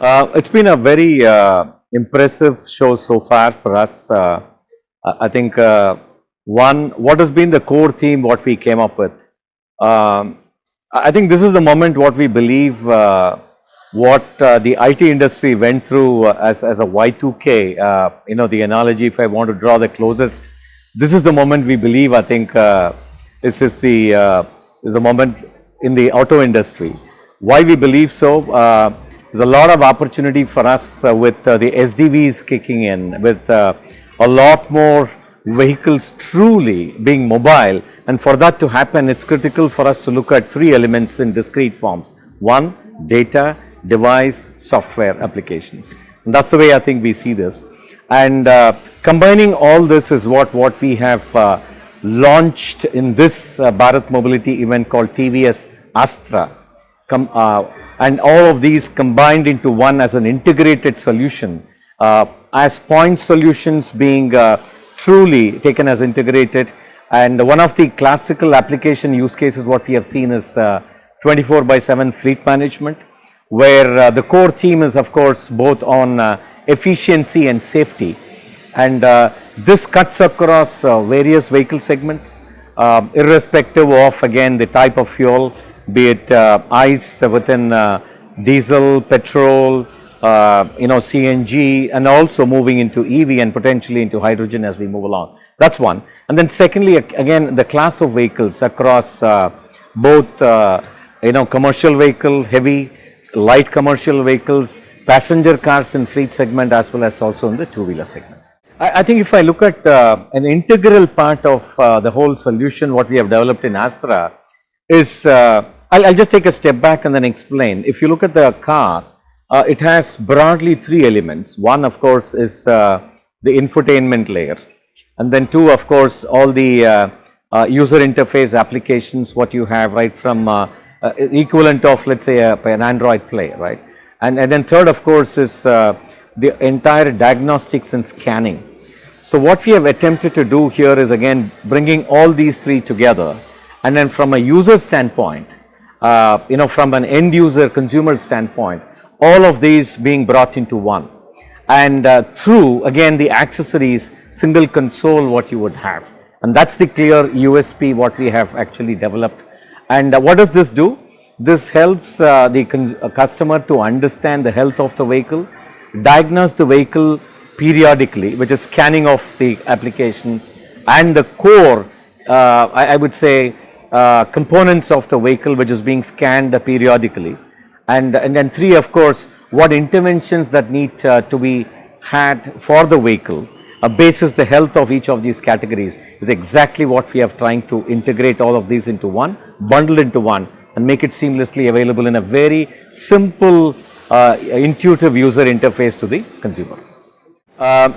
It's been a very impressive show so far for us. I think what has been the core theme, what we came up with. I think this is the moment what we believe what the IT industry went through as a Y2K, the analogy, if I want to draw the closest, this is the moment we believe, I think this is the moment in the auto industry. Why we believe so? There's a lot of opportunity for us with the SDVs kicking in, with a lot more vehicles truly being mobile, and for that to happen, it's critical for us to look at three elements in discrete forms. One, data, device, software applications. And that's the way I think we see this. And combining all this is what we have launched in this Bharat Mobility event called TVS Astra. And all of these combined into one as an integrated solution, as point solutions being truly taken as integrated. And one of the classical application use cases what we have seen is 24/7 fleet management, where the core theme is of course both on efficiency and safety. And this cuts across various vehicle segments, irrespective of again the type of fuel, be it ICE within diesel, petrol, CNG, and also moving into EV and potentially into hydrogen as we move along. That's one. And then secondly, again, the class of vehicles across both, commercial vehicle, heavy, light commercial vehicles, passenger cars in fleet segment, as well as also in the two-wheeler segment. I think if I look at an integral part of the whole solution, what we have developed in Astra is, I'll just take a step back and then explain. If you look at the car, it has broadly three elements. One, of course, is the infotainment layer. And then two, of course, all the user interface applications, what you have right from equivalent of, let's say, an Android Play, right? And then third, of course, is the entire diagnostics and scanning. So what we have attempted to do here is again bringing all these three together, and then from a user standpoint, from an end user consumer standpoint, all of these being brought into one, and through again the accessories, single console what you would have, and that's the clear USP what we have actually developed. And what does this do? This helps the customer to understand the health of the vehicle, diagnose the vehicle periodically, which is scanning of the applications, and the core, I would say, components of the vehicle which is being scanned periodically. And then three, of course, what interventions that need to be had for the vehicle, basis the health of each of these categories, is exactly what we are trying to integrate all of these into one, bundle into one, and make it seamlessly available in a very simple, intuitive user interface to the consumer.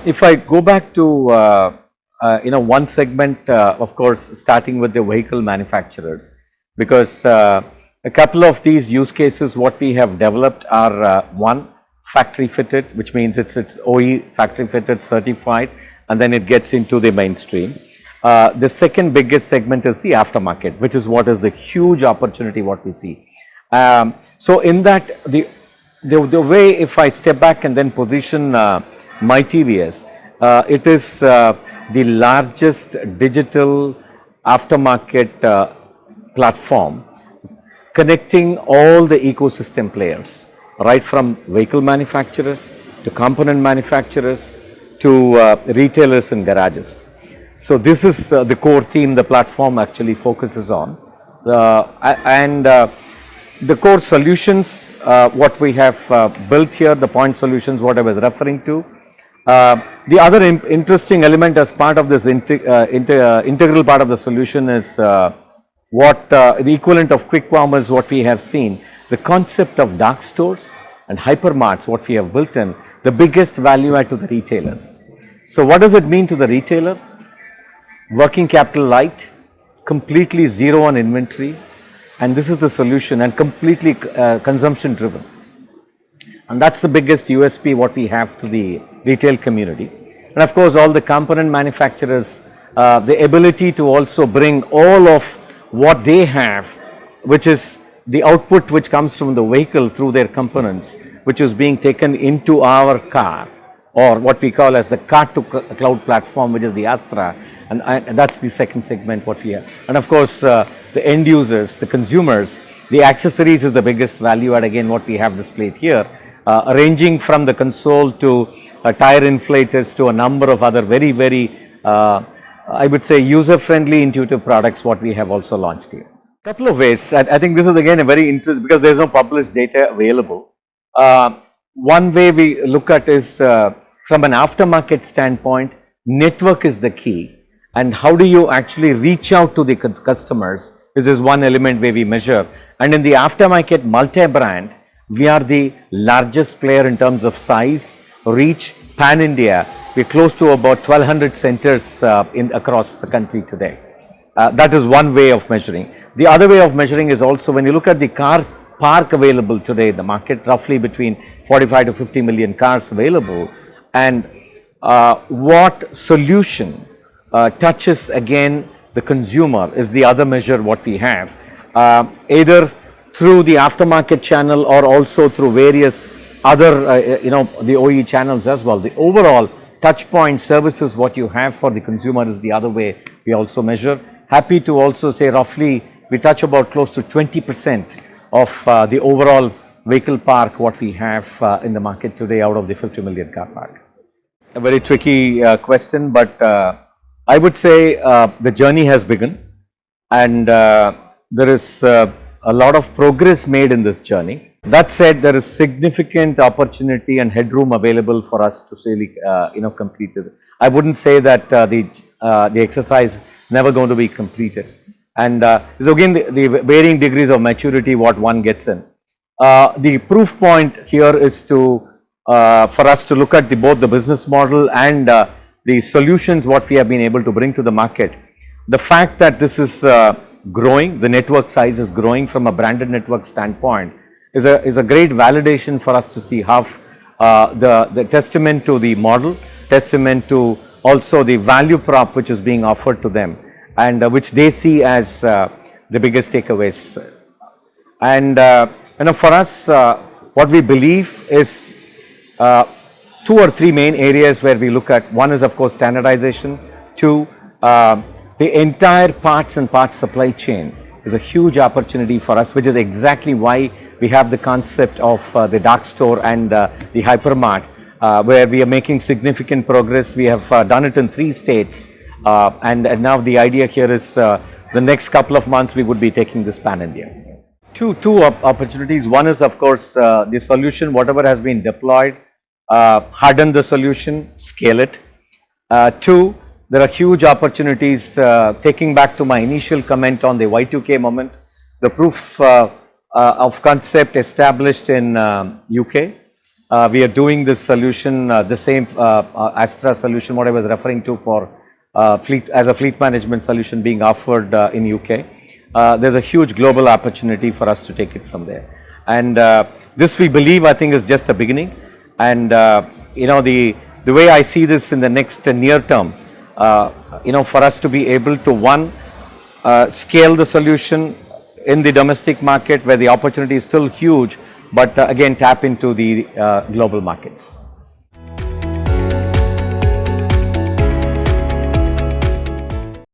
If I go back to one segment, of course, starting with the vehicle manufacturers, because a couple of these use cases what we have developed are one, factory fitted, which means it's OE factory fitted certified, and then it gets into the mainstream. The second biggest segment is the aftermarket, which is what is the huge opportunity what we see. So in that, the way, if I step back and then position myTVS, it is the largest digital aftermarket platform connecting all the ecosystem players, right from vehicle manufacturers to component manufacturers to retailers and garages. So this is the core theme the platform actually focuses on. The core solutions, what we have built here, the point solutions, what I was referring to. The other interesting element as part of this integral part of the solution is what the equivalent of quick commerce, what we have seen, the concept of dark stores and hypermarts, what we have built in, the biggest value add to the retailers. So what does it mean to the retailer? Working capital light, completely zero on inventory, and this is the solution, and completely consumption driven. And that's the biggest USP what we have to the retail community. And of course, all the component manufacturers, the ability to also bring all of what they have, which is the output which comes from the vehicle through their components, which is being taken into our car, or what we call as the car to cloud platform, which is the Astra, and that's the second segment what we have. And of course, the end users, the consumers, the accessories is the biggest value add, again what we have displayed here, ranging from the console to tire inflators to a number of other very I would say user-friendly, intuitive products what we have also launched here. Couple of ways. I think this is again a very interesting, because there is no published data available. One way we look at is from an aftermarket standpoint, network is the key, and how do you actually reach out to the customers. This is one element where we measure, and in the aftermarket multi-brand, we are the largest player in terms of size, reach, pan-India. We're close to about 1200 centers across the country today. That is one way of measuring. The other way of measuring is also when you look at the car park available today in the market, roughly between 45 to 50 million cars available, and what solution touches again the consumer is the other measure what we have, either through the aftermarket channel or also through various other the OE channels as well. The overall touch point services what you have for the consumer is the other way we also measure. Happy to also say roughly we touch about close to 20% of the overall vehicle park what we have in the market today out of the 50 million car park. A very tricky question, but I would say the journey has begun, and there is a lot of progress made in this journey. That said, there is significant opportunity and headroom available for us to really complete this. I wouldn't say that the exercise never going to be completed, and so again the varying degrees of maturity what one gets in. The proof point here is to for us to look at both the business model and the solutions what we have been able to bring to the market. The fact that this is growing, the network size is growing from a branded network standpoint is a great validation for us to see how the testament to the model, testament to also the value prop which is being offered to them, and which they see as the biggest takeaways. And for us, what we believe is 2 or 3 main areas where we look at. One is of course standardization. 2, the entire parts and parts supply chain is a huge opportunity for us, which is exactly why we have the concept of the dark store and the Hypermart, where we are making significant progress. We have done it in 3 states, and now the idea here is the next couple of months we would be taking this pan-India. Two opportunities. One is of course the solution, whatever has been deployed, harden the solution, scale it. 2, there are huge opportunities, taking back to my initial comment on the Y2K moment, the proof of concept established in UK. We are doing this solution, the same Astra solution what I was referring to for fleet, as a fleet management solution being offered in UK. There's a huge global opportunity for us to take it from there, and this we believe I think is just a beginning. And the way I see this in the next near term, for us to be able to scale the solution in the domestic market where the opportunity is still huge, but again tap into the global markets.